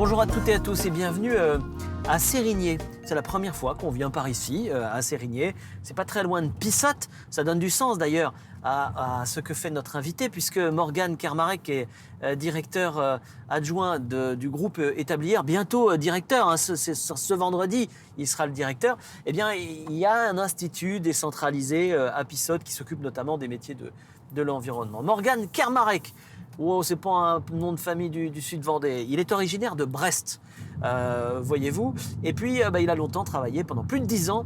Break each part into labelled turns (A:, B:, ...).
A: Bonjour à toutes et à tous et bienvenue à Sérigné. C'est la première fois qu'on vient par ici, à Sérigné. C'est pas très loin de Pissot. Ça donne du sens d'ailleurs à ce que fait notre invité, puisque Morgane Kermarek est directeur adjoint du groupe Établière, bientôt directeur. Hein, ce vendredi, il sera le directeur. Eh bien, il y a un institut décentralisé à Pissot qui s'occupe notamment des métiers de l'environnement. Morgane Kermarek. Oh, c'est pas un nom de famille du sud Vendée. Il est originaire de Brest, voyez-vous. Et puis, il a longtemps travaillé, pendant plus de 10 ans,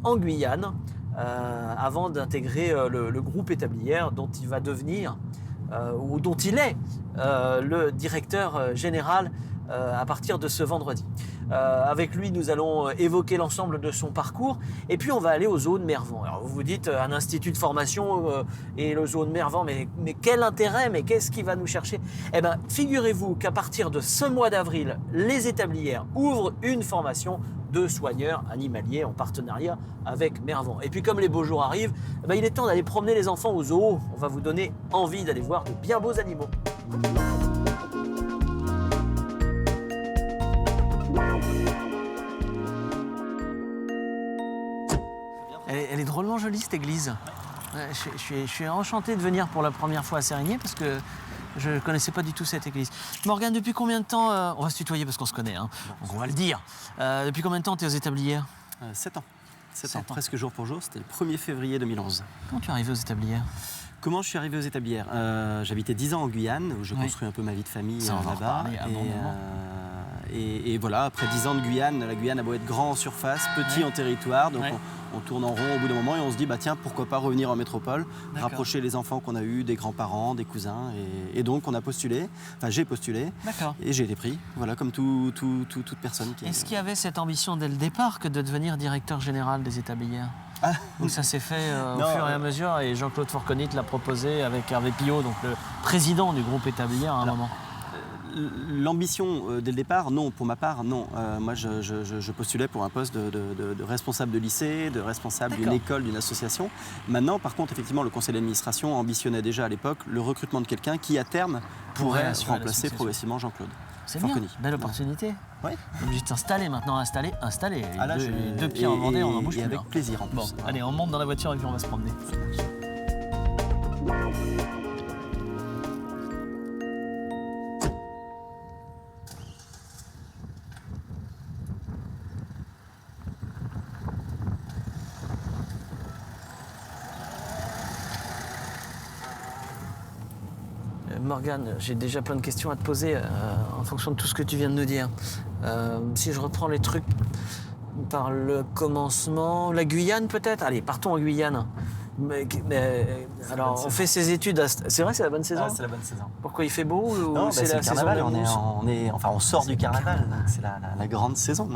A: en Guyane, avant d'intégrer le groupe Établière, dont il va devenir, ou dont il est, le directeur général à partir de ce vendredi. Avec lui, nous allons évoquer l'ensemble de son parcours et puis on va aller au Zoo de Mervan. Alors vous vous dites, un institut de formation et le Zoo de Mervan, mais quel intérêt, mais qu'est-ce qui va nous chercher? Eh bien, figurez-vous qu'à partir de ce mois d'avril, les Établières ouvrent une formation de soigneurs animaliers en partenariat avec Mervan. Et puis comme les beaux jours arrivent, il est temps d'aller promener les enfants au zoo. On va vous donner envie d'aller voir de bien beaux animaux. Elle est drôlement jolie cette église. Je suis enchanté de venir pour la première fois à Sérigné parce que je ne connaissais pas du tout cette église. Morgane, depuis combien de temps, on va se tutoyer parce qu'on se connaît, hein, donc on va le dire. Depuis combien de temps tu es aux Établières?
B: 7 ans. 7 ans, presque jour pour jour. C'était le 1er février 2011.
A: Comment tu es arrivé aux Établières?
B: Comment je suis arrivé aux Établières? J'habitais 10 ans en Guyane, où je construis un peu ma vie de famille là-bas. Et voilà, après 10 ans de Guyane, la Guyane a beau être grand en surface, petit en territoire, donc on tourne en rond au bout d'un moment et on se dit, tiens, pourquoi pas revenir en métropole, rapprocher les enfants qu'on a eus, des grands-parents, des cousins. Et donc on a postulé, j'ai postulé et j'ai été pris, voilà, comme toute personne.
A: Est-ce qu'il y avait cette ambition dès le départ que de devenir directeur général des Établières? Ou ça s'est fait au fur et à mesure et Jean-Claude Forconit l'a proposé avec Hervé Pillot, donc le président du groupe Établières à un moment?
B: L'ambition dès le départ, non, pour ma part, non. Moi, je postulais pour un poste de responsable de lycée, de responsable d'une école, d'une association. Maintenant, par contre, effectivement, le conseil d'administration ambitionnait déjà à l'époque le recrutement de quelqu'un qui, à terme, pourrait remplacer progressivement Jean-Claude.
A: C'est bien, belle opportunité.
B: Ouais.
A: On est juste installé maintenant, installé.
B: Là,
A: deux pieds en Vendée, on en bouge plus.
B: Et avec plaisir en plus.
A: Bon, allez, on monte dans la voiture et puis on va se promener. Morgane, j'ai déjà plein de questions à te poser en fonction de tout ce que tu viens de nous dire. Si je reprends les trucs par le commencement, la Guyane peut-être? Allez, partons en Guyane. Alors, on fait ses études. C'est vrai, c'est la bonne saison?
B: C'est la bonne saison.
A: Pourquoi il fait beau ou
B: non, c'est le carnaval. On sort du carnaval.
A: Donc
B: c'est la grande saison.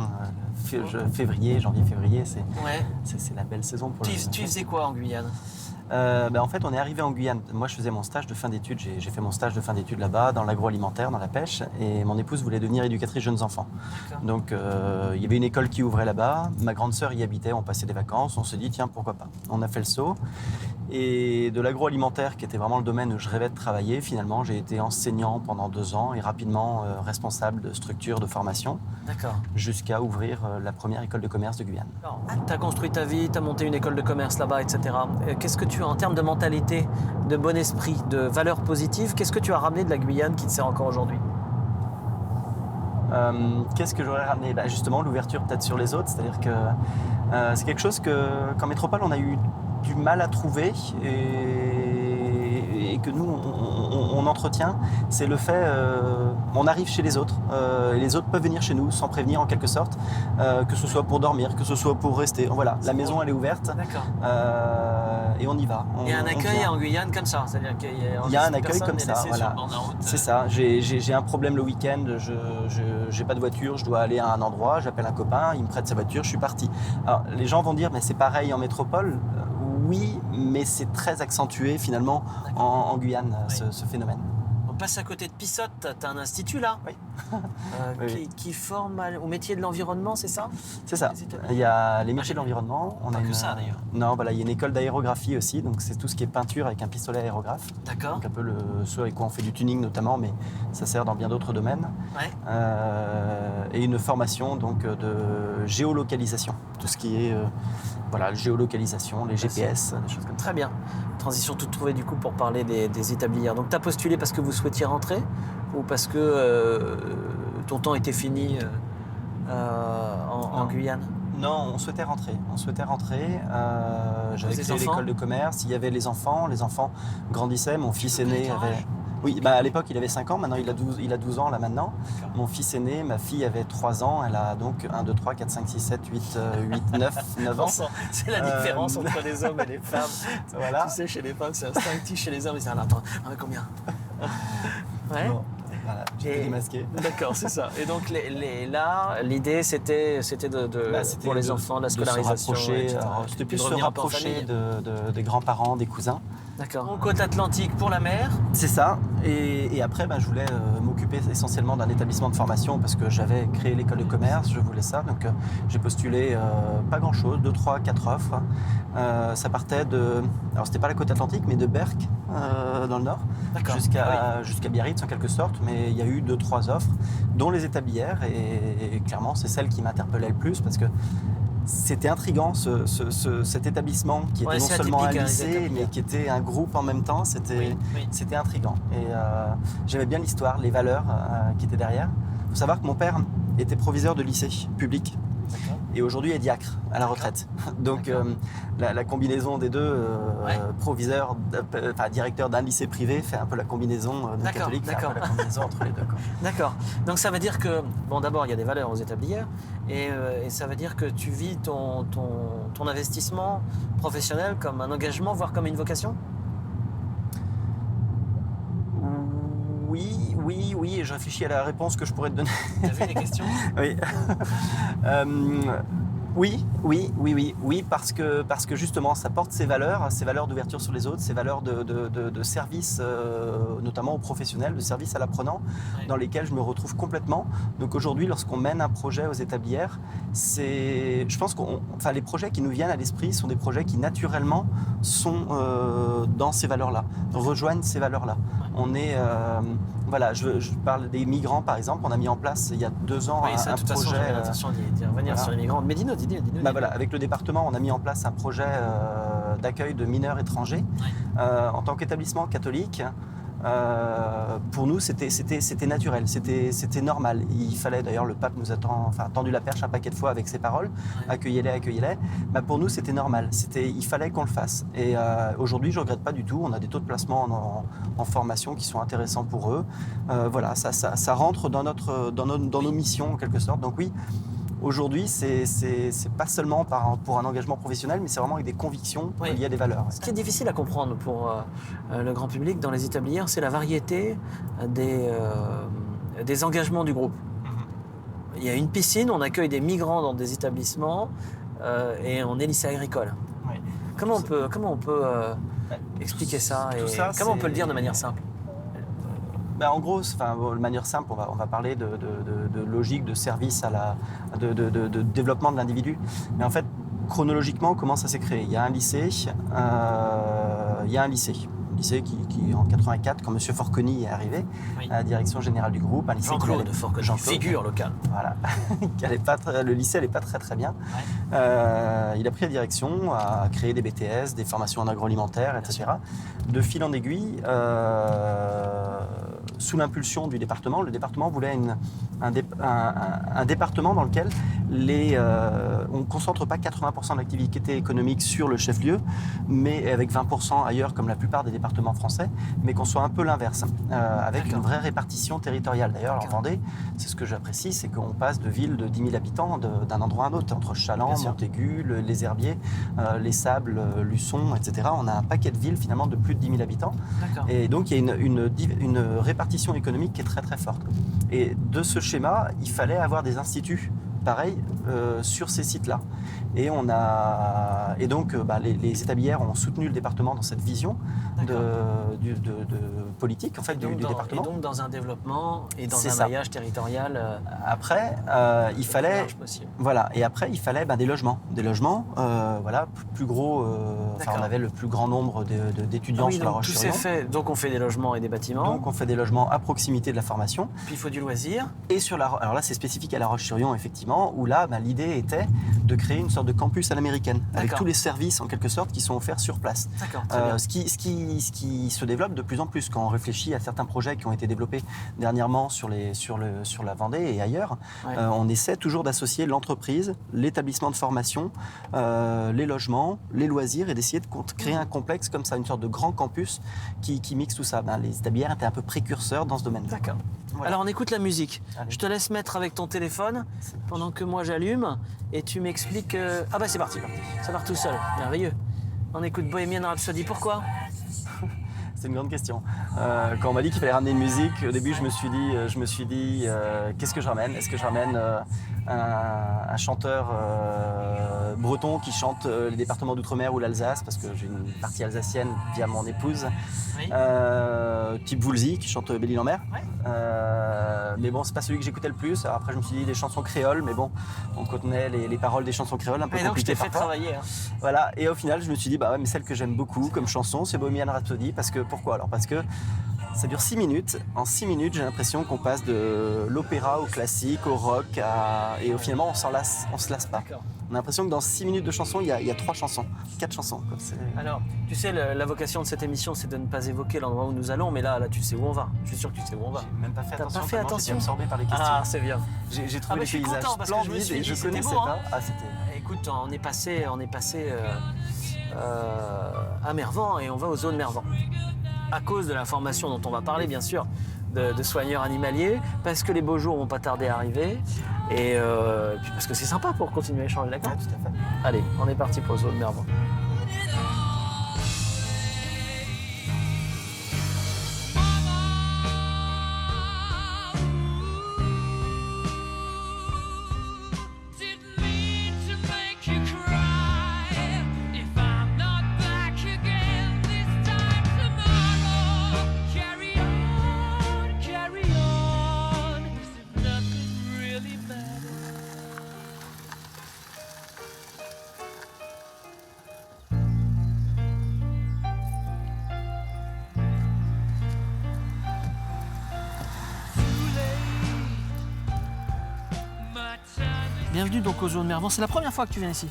B: Janvier-février, c'est la belle saison pour
A: Tu faisais quoi en Guyane?
B: En fait, on est arrivé en Guyane. Moi, je faisais mon stage de fin d'études. J'ai fait mon stage de fin d'études là-bas, dans l'agroalimentaire, dans la pêche. Et mon épouse voulait devenir éducatrice jeunes enfants. Donc, il y avait une école qui ouvrait là-bas. Ma grande sœur y habitait. On passait des vacances. On s'est dit, tiens, pourquoi pas. On a fait le saut. Et de l'agroalimentaire, qui était vraiment le domaine où je rêvais de travailler, finalement, j'ai été enseignant pendant 2 ans et rapidement responsable de structure de formation. D'accord. Jusqu'à ouvrir la première école de commerce de Guyane.
A: Tu as construit ta vie, tu as monté une école de commerce là-bas, etc. Qu'est-ce que tu as en termes de mentalité, de bon esprit, de valeurs positives? Qu'est-ce que tu as ramené de la Guyane qui te sert encore aujourd'hui?
B: Qu'est-ce que j'aurais ramené? Justement, l'ouverture peut-être sur les autres. C'est-à-dire que c'est quelque chose qu'en métropole, on a eu du mal à trouver et que nous, on entretient. C'est le fait, on arrive chez les autres et les autres peuvent venir chez nous sans prévenir en quelque sorte, que ce soit pour dormir, que ce soit pour rester. Voilà, la maison elle est ouverte et on y va.
A: Il y a un accueil en Guyane comme ça, c'est-à-dire qu'il
B: y a un accueil comme ça, voilà. C'est ça, j'ai un problème le week-end, j'ai pas de voiture, je dois aller à un endroit, j'appelle un copain, il me prête sa voiture, je suis parti. Alors les gens vont dire mais c'est pareil en métropole. Oui, mais c'est très accentué finalement en Guyane, ce phénomène.
A: passe à côté de Pissotte, tu as un institut là
B: Oui.
A: Oui. Qui forme au métier de l'environnement, c'est ça?
B: C'est ça. Il y a les métiers de l'environnement.
A: Pas que ça d'ailleurs.
B: Non, voilà, il y a une école d'aérographie aussi, donc c'est tout ce qui est peinture avec un pistolet aérographe.
A: D'accord.
B: Donc un peu ce avec quoi on fait du tuning notamment, mais ça sert dans bien d'autres domaines.
A: Ouais.
B: Et une formation donc de géolocalisation, tout ce qui est voilà, géolocalisation, les GPS, des choses comme ça.
A: Très bien. Transition toute trouvée du coup pour parler des établis. Donc tu as postulé parce que vous souhaitiez rentrer ou parce que ton temps était fini en Guyane?
B: Non, on souhaitait rentrer. J'avais créé l'école de commerce, il y avait les enfants grandissaient, mon fils aîné avait... Oui, à l'époque il avait 5 ans, maintenant il a 12 ans là maintenant. Mon fils aîné, ma fille avait 3 ans, elle a donc 1, 2, 3, 4, 5, 6, 7, 8, 9 ans.
A: C'est la différence entre les hommes et les femmes.
B: Voilà.
A: Tu sais, chez les femmes c'est instinctif, chez les hommes ils disent attends, combien? Ouais.
B: Bon, voilà, j'ai démasqué.
A: D'accord, c'est ça. Et donc là, l'idée c'était pour les enfants, de la scolarisation.
B: C'était plus se rapprocher des grands-parents, des cousins.
A: D'accord. En côte atlantique pour la mer.
B: C'est ça. Et après, je voulais m'occuper essentiellement d'un établissement de formation parce que j'avais créé l'école de commerce, je voulais ça. Donc j'ai postulé pas grand-chose, 2, 3, 4 offres. Ça partait de... Alors c'était pas la côte atlantique, mais de Berck, dans le nord, jusqu'à Biarritz en quelque sorte. Mais il y a eu 2, 3 offres, dont les établières. Et clairement, c'est celle qui m'interpellait le plus parce que c'était intriguant cet établissement qui était non seulement un lycée mais qui était un groupe en même temps, c'était intriguant et j'aimais bien l'histoire, les valeurs qui étaient derrière. Il faut savoir que mon père était proviseur de lycée public et aujourd'hui est diacre à la retraite. Donc la combinaison des deux, proviseur, directeur d'un lycée privé fait un peu la combinaison de catholique, fait un peu la combinaison entre les deux. Quoi.
A: D'accord. Donc ça veut dire que, d'abord il y a des valeurs aux établières et ça veut dire que tu vis ton investissement professionnel comme un engagement, voire comme une vocation?
B: Oui, et je réfléchis à la réponse que je pourrais te donner.
A: T'as vu les questions?
B: Oui, parce que justement, ça porte ces valeurs d'ouverture sur les autres, ces valeurs de service, notamment aux professionnels, de service à l'apprenant, dans lesquels je me retrouve complètement. Donc aujourd'hui, lorsqu'on mène un projet aux établières, je pense les projets qui nous viennent à l'esprit sont des projets qui naturellement sont dans ces valeurs-là, rejoignent ces valeurs-là. On est, je parle des migrants par exemple, on a mis en place il y a 2 ans un projet.
A: Revenir sur les migrants. Mais dis-nous.
B: Avec le département, on a mis en place un projet d'accueil de mineurs étrangers en tant qu'établissement catholique. Pour nous, c'était naturel, c'était normal. Il fallait, d'ailleurs, le pape nous a tendu la perche un paquet de fois avec ses paroles, accueillez-les. Pour nous, c'était normal, il fallait qu'on le fasse. Et aujourd'hui, je ne regrette pas du tout. On a des taux de placement en formation qui sont intéressants pour eux. Ça rentre dans nos missions en quelque sorte. Donc oui. Aujourd'hui, c'est pas seulement pour un engagement professionnel, mais c'est vraiment avec des convictions liées à des valeurs.
A: Ce qui est difficile à comprendre pour le grand public dans les établières, c'est la variété des engagements du groupe. Il y a une piscine, on accueille des migrants dans des établissements et on est lycée agricole. Oui. Comment on peut expliquer ça et comment on peut le dire de manière simple?
B: En gros, de manière simple, on va parler de logique de service de développement de l'individu. Mais en fait, chronologiquement, comment ça s'est créé? Il y a un lycée, qui en 84, quand M. Forconi est arrivé à la direction générale du groupe, un lycée
A: Jean-Claude Forconi, figure locale.
B: Voilà, le lycée n'allait pas très bien. Il a pris la direction, a créé des BTS, des formations en agroalimentaire, etc. De fil en aiguille, sous l'impulsion du département, le département voulait un département dans lequel on ne concentre pas 80% de l'activité économique sur le chef-lieu, mais avec 20% ailleurs, comme la plupart des départements français, mais qu'on soit un peu l'inverse, avec une vraie répartition territoriale. D'ailleurs, en Vendée, c'est ce que j'apprécie, c'est qu'on passe de villes de 10 000 habitants d'un endroit à un autre, entre Chaland, Montaigu, les Herbiers, les Sables, Luçon, etc. On a un paquet de villes finalement de plus de 10 000 habitants. Et donc il y a une répartition économique qui est très très forte. Et de ce schéma, il fallait avoir des instituts pareil sur ces sites-là. Et donc les établis ont soutenu le département dans cette vision de politique en fait, du département.
A: Et donc dans un développement et dans
B: C'est
A: un
B: ça.
A: maillage territorial.
B: Après, il fallait des logements, plus gros. On avait le plus grand nombre d'étudiants sur La Roche-sur-Yon.
A: Tout s'est fait. Donc on fait des logements et des bâtiments.
B: Donc on fait des logements à proximité de la formation.
A: Puis il faut du loisir.
B: Et alors là c'est spécifique à La Roche-sur-Yon effectivement, où là l'idée était de créer une sorte de campus à l'américaine, avec tous les services en quelque sorte qui sont offerts sur place. Ce qui se développe de plus en plus quand on réfléchit à certains projets qui ont été développés dernièrement sur la Vendée et ailleurs. On essaie toujours d'associer l'entreprise, l'établissement de formation, les logements, les loisirs et d'essayer de créer un complexe comme ça, une sorte de grand campus qui mixe tout ça. Les établis étaient un peu précurseurs dans ce domaine.
A: D'accord. Voilà. Alors on écoute la musique. Allez. Je te laisse mettre avec ton téléphone pendant que moi j'allume et tu m'expliques... Ah bah c'est parti, ça part tout seul, merveilleux. On écoute Bohemian Rhapsody, pourquoi ?
B: C'est une grande question. Quand on m'a dit qu'il fallait ramener une musique, au début je me suis dit qu'est-ce que je ramène ? Est-ce que je ramène un chanteur breton qui chante les départements d'outre-mer ou l'Alsace, parce que j'ai une partie alsacienne via mon épouse, type Woolsey qui chante Belle-Île-en-Mer. Mais bon, c'est pas celui que j'écoutais le plus. Alors après je me suis dit des chansons créoles, mais bon, on connaît les paroles des chansons créoles, un peu compliquées parfois.
A: Je t'ai fait travailler.
B: Voilà, et au final je me suis dit mais celle que j'aime beaucoup comme chanson, c'est Bohemian Rhapsody. Pourquoi alors ? Parce que ça dure 6 minutes. En 6 minutes, j'ai l'impression qu'on passe de l'opéra au classique, au rock, et finalement, on se lasse pas. On a l'impression que dans 6 minutes de chanson, il y a 4 chansons.
A: Alors, tu sais, la vocation de cette émission, c'est de ne pas évoquer l'endroit où nous allons, mais là, tu sais où on va. Je suis sûr que tu sais où on va.
B: J'ai même pas fait attention.
A: T'as pas fait attention.
B: J'étais absorbé par les questions.
A: Ah, c'est bien.
B: J'ai trouvé les paysages splendides et je connaissais pas.
A: Écoute, on est passé à Mervan et on va aux zones Mervan. À cause de la formation dont on va parler, bien sûr, de soigneurs animaliers, parce que les beaux jours vont pas tarder à arriver, et puis parce que c'est sympa pour continuer à échanger, d'accord ?
B: Tout à fait.
A: Allez, on est parti pour zone Mervan. Bienvenue donc aux zones Mervan. C'est la première fois que tu viens ici,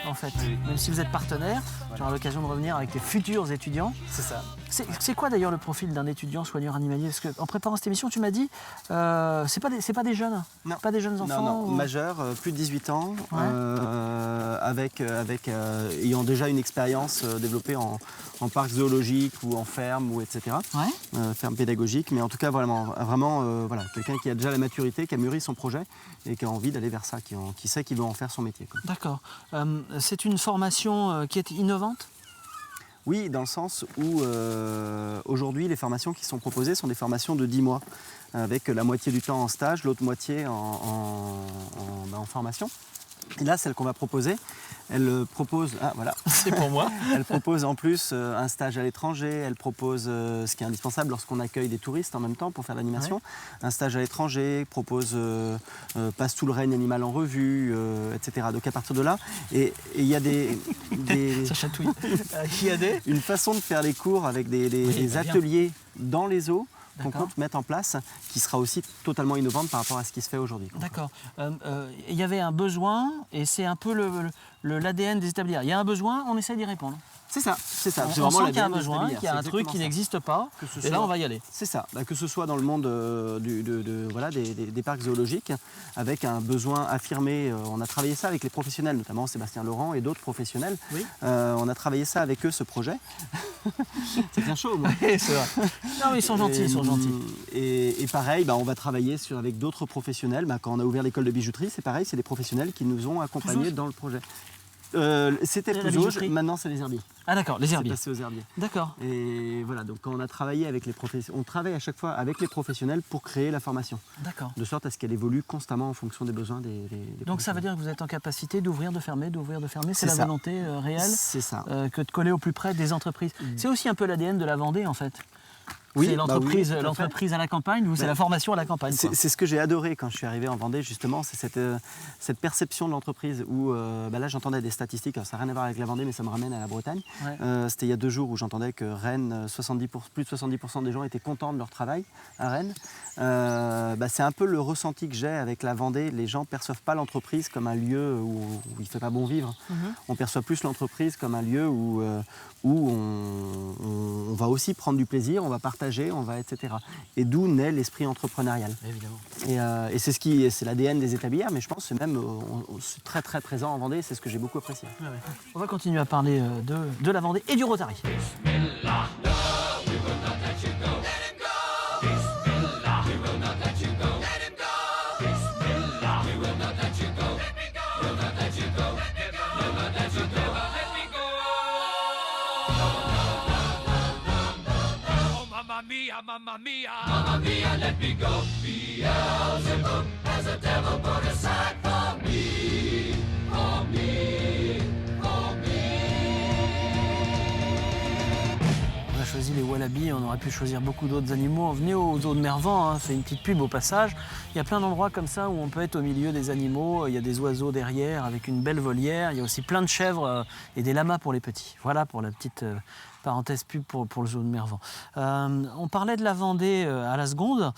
A: en fait. Oui. Même si vous êtes partenaire, tu auras l'occasion de revenir avec tes futurs étudiants.
B: C'est ça.
A: C'est quoi d'ailleurs le profil d'un étudiant soigneur animalier ? Parce qu'en préparant cette émission, tu m'as dit, c'est pas des jeunes,
B: non.
A: Pas des jeunes enfants.
B: Non, majeurs, plus de 18 ans, ayant déjà une expérience développée en parc zoologique ou en ferme ou etc. Ferme pédagogique, mais en tout cas vraiment quelqu'un qui a déjà la maturité, qui a mûri son projet et qui a envie d'aller vers ça, qui sait qu'il veut en faire son métier.
A: D'accord. C'est une formation qui est innovante ?
B: Oui, dans le sens où aujourd'hui les formations qui sont proposées sont des formations de 10 mois, avec la moitié du temps en stage, l'autre moitié en formation. Et là, celle qu'on va proposer, elle propose... Ah, voilà.
A: C'est pour moi.
B: Elle propose en plus un stage à l'étranger, elle propose ce qui est indispensable lorsqu'on accueille des touristes en même temps pour faire l'animation. Un stage à l'étranger, propose passe tout le règne animal en revue, etc. Donc à partir de là, et il y a des
A: Ça chatouille. Il y a
B: une façon de faire les cours avec des ateliers dans les zoos qu'on compte mettre en place, qui sera aussi totalement innovante par rapport à ce qui se fait aujourd'hui.
A: D'accord. Il y avait un besoin, et c'est un peu l'ADN des établis. Il y a un besoin, on essaie d'y répondre.
B: C'est ça.
A: On sent qu'il y a un besoin, qu'il y a un truc qui n'existe pas, et là on va y aller.
B: C'est ça, que ce soit dans le monde des parcs zoologiques, avec un besoin affirmé. On a travaillé ça avec les professionnels, notamment Sébastien Laurent et d'autres professionnels. Oui. On a travaillé ça avec eux, ce projet. C'est bien chaud, moi.
A: Oui, c'est vrai. Non, mais ils sont gentils,
B: Et pareil, on va travailler avec d'autres professionnels. Quand on a ouvert l'école de bijouterie, c'est pareil, c'est des professionnels qui nous ont accompagnés dans le projet. C'était
A: La
B: plus Auge,
A: bijouterie.
B: maintenant c'est les herbiers.
A: Ah d'accord, les
B: C'est
A: herbiers.
B: passé aux herbiers.
A: D'accord.
B: Et voilà, donc quand on a travaillé avec les professionnels, on travaille à chaque fois avec les professionnels pour créer la formation,
A: D'accord.
B: de sorte à ce qu'elle évolue constamment en fonction des besoins des
A: Donc ça veut
B: professionnels.
A: dire que vous êtes en capacité d'ouvrir, de fermer, d'ouvrir, de fermer. C'est
B: C'est
A: la
B: ça.
A: volonté réelle
B: C'est ça.
A: que de coller au plus près des entreprises. C'est aussi un peu l'ADN de la Vendée en fait.
B: Oui,
A: C'est
B: bah
A: l'entreprise
B: oui, tout à fait.
A: l'entreprise à la campagne, vous c'est
B: Ouais.
A: la formation à la campagne. quoi.
B: C'est ce que j'ai adoré quand je suis arrivé en Vendée, justement, c'est cette perception de l'entreprise où, là j'entendais des statistiques, alors ça n'a rien à voir avec la Vendée, mais ça me ramène à la Bretagne.
A: Ouais.
B: C'était il y a 2 jours où j'entendais que Rennes, plus de 70% des gens étaient contents de leur travail à Rennes. C'est un peu le ressenti que j'ai avec la Vendée. Les gens ne perçoivent pas l'entreprise comme un lieu où il ne fait pas bon vivre. On perçoit plus l'entreprise comme un lieu où on va aussi prendre du plaisir, on va partager, on va etc. Et d'où naît l'esprit entrepreneurial.
A: Évidemment.
B: Et c'est l'ADN des établis, mais je pense que c'est même c'est très très présent en Vendée, c'est ce que j'ai beaucoup apprécié.
A: Ouais, ouais. On va continuer à parler de la Vendée et du Rotary.
C: Oh, mamma mia, mamma mia. Mamma mia, let me go. Beelzebub has a devil put aside for me. For me. For me.
A: On a choisi les wallabies, on aurait pu choisir beaucoup d'autres animaux. Venez au zoo de Mervan, hein, c'est une petite pub au passage. Il y a plein d'endroits comme ça où on peut être au milieu des animaux. Il y a des oiseaux derrière avec une belle volière. Il y a aussi plein de chèvres et des lamas pour les petits. Voilà pour la petite parenthèse pub pour le zoo de Mervan. On parlait de la Vendée à la seconde.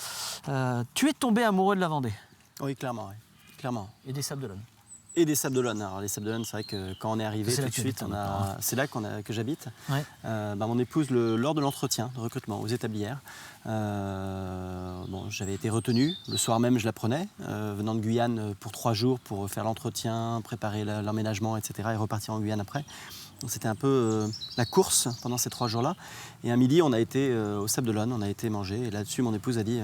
A: Tu es tombé amoureux de la Vendée
B: Oui, clairement, oui. Clairement.
A: et des Sables d'Olonne.
B: Et des Sables d'Olonne. Alors les Sables d'Olonne, c'est vrai que quand on est arrivé
A: C'est
B: tout
A: là
B: de
A: que tu
B: suite,
A: habites, hein.
B: c'est là que j'habite.
A: Ouais.
B: Mon épouse, lors de l'entretien de recrutement aux établières, j'avais été retenu. Le soir même, je la prenais, venant de Guyane pour 3 jours pour faire l'entretien, préparer l'emménagement, etc. et repartir en Guyane après. Donc c'était un peu la course pendant ces 3 jours-là. Et un midi, on a été au Sables d'Olonne, on a été manger. Et là-dessus, mon épouse a dit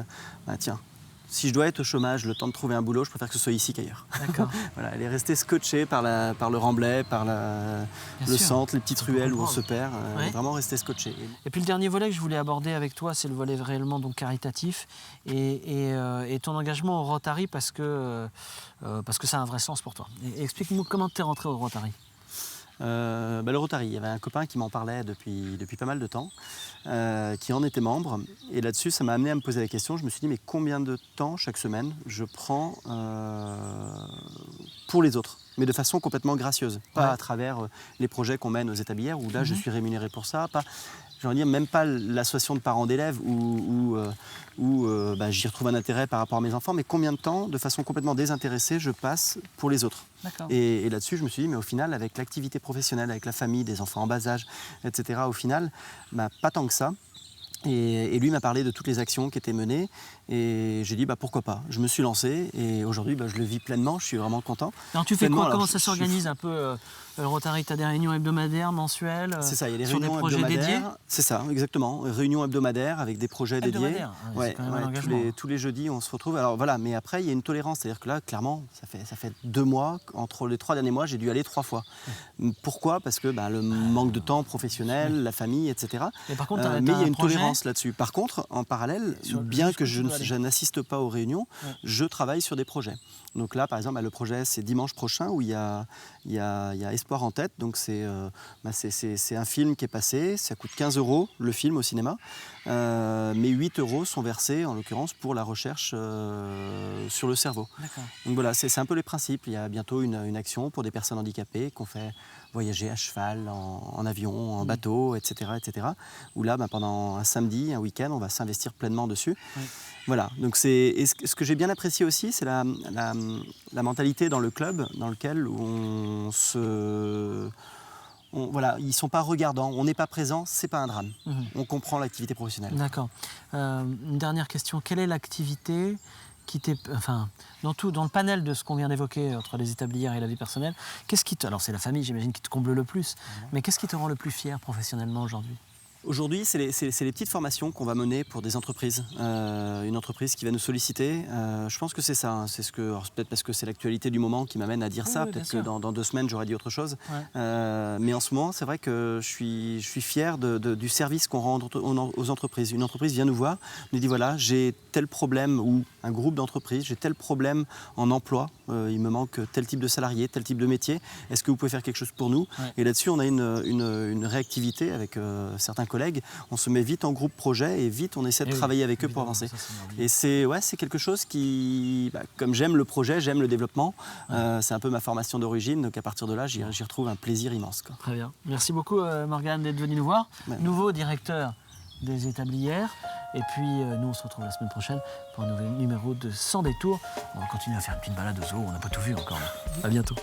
B: tiens, si je dois être au chômage, le temps de trouver un boulot, je préfère que ce soit ici qu'ailleurs.
A: D'accord.
B: Voilà, elle est restée scotchée par le Remblai, par le
A: sûr.
B: centre, les petites
A: Ça peut
B: ruelles où on
A: comprendre.
B: se perd. Elle
A: Ouais.
B: est vraiment restée scotchée.
A: Et puis le dernier volet que je voulais aborder avec toi, c'est le volet réellement donc caritatif et ton engagement au Rotary parce que ça a un vrai sens pour toi. Et explique-nous comment tu es rentré au Rotary.
B: Le Rotary, il y avait un copain qui m'en parlait depuis pas mal de temps, qui en était membre. Et là-dessus, ça m'a amené à me poser la question. Je me suis dit, mais combien de temps chaque semaine je prends pour les autres, mais de façon complètement gracieuse, pas
A: Ouais.
B: à travers les projets qu'on mène aux établières, où là, je suis rémunéré pour ça, pas... Je veux dire, même pas l'association de parents d'élèves où j'y retrouve un intérêt par rapport à mes enfants, mais combien de temps, de façon complètement désintéressée, je passe pour les autres.
A: D'accord.
B: Et là-dessus, je me suis dit, mais au final, avec l'activité professionnelle, avec la famille, des enfants en bas âge, etc., au final, pas tant que ça. Et lui m'a parlé de toutes les actions qui étaient menées. Et j'ai dit, pourquoi pas. Je me suis lancé et aujourd'hui, je le vis pleinement. Je suis vraiment content.
A: Alors tu fais
B: Pleinement,
A: quoi?
B: alors,
A: Comment
B: je
A: ça
B: suis
A: s'organise un peu le Rotary? Tu as des réunions hebdomadaires, mensuelles
B: C'est ça, il y a des
A: sur des
B: réunions
A: projets dédiés?
B: hebdomadaires. C'est ça, exactement. Réunions hebdomadaires avec des projets dédiés.
A: Hebdomadaires, ah, c'est quand même un engagement.
B: Tous les jeudis, on se retrouve. Alors voilà, mais après, il y a une tolérance. C'est-à-dire que là, clairement, ça fait 2 mois. Entre les 3 derniers mois, j'ai dû aller 3 fois. Pourquoi? Parce que le manque de temps professionnel, la famille, etc.
A: Et par contre,
B: Mais il y a une tolérance là-dessus. Par contre, en parallèle, bien
A: jusqu'où
B: que
A: tu veux aller.
B: je n'assiste pas aux réunions,
A: Ouais.
B: je travaille sur des projets. Donc là, par exemple, le projet, c'est dimanche prochain où il y a Espoir en tête. Donc c'est un film qui est passé. Ça coûte 15 € le film au cinéma. Mais 8 € sont versés, en l'occurrence, pour la recherche sur le cerveau.
A: D'accord.
B: Donc voilà, c'est un peu les principes. Il y a bientôt une action pour des personnes handicapées qu'on fait voyager à cheval, en avion, en bateau, etc., etc. Où là, pendant un samedi, un week-end, on va s'investir pleinement dessus.
A: Oui.
B: Voilà, donc ce que j'ai bien apprécié aussi, c'est la mentalité dans le club dans lequel voilà, ils ne sont pas regardants, on n'est pas présent, c'est pas un drame. On comprend l'activité professionnelle.
A: D'accord. Une dernière question. Quelle est l'activité qui t'est, dans le panel de ce qu'on vient d'évoquer entre les établières et la vie personnelle, alors c'est la famille, j'imagine, qui te comble le plus, mais qu'est-ce qui te rend le plus fier professionnellement aujourd'hui?
B: Aujourd'hui, c'est les petites formations qu'on va mener pour des entreprises. Une entreprise qui va nous solliciter. Je pense que c'est ça. Hein. C'est peut-être parce que c'est l'actualité du moment qui m'amène à dire ça.
A: Oui,
B: Peut-être que dans 2 semaines, j'aurais dit autre chose.
A: Ouais.
B: Mais en ce moment, c'est vrai que je suis fier du service qu'on rend aux entreprises. Une entreprise vient nous voir, nous dit voilà, j'ai tel problème, ou un groupe d'entreprises, j'ai tel problème en emploi. Il me manque tel type de salarié, tel type de métier. Est-ce que vous pouvez faire quelque chose pour nous? Et là-dessus, on a une réactivité avec certains collègues. On se met vite en groupe projet et vite on essaie de travailler avec eux pour avancer. Et c'est quelque chose qui, comme j'aime le projet, j'aime le développement, c'est un peu ma formation d'origine. Donc à partir de là, j'y retrouve un plaisir immense, quoi.
A: Très bien. Merci beaucoup Morgane d'être venu nous voir. Nouveau directeur des Établières. Et puis nous on se retrouve la semaine prochaine pour un nouvel numéro de Sans détour. On va continuer à faire une petite balade au zoo, on n'a pas tout vu encore. À bientôt.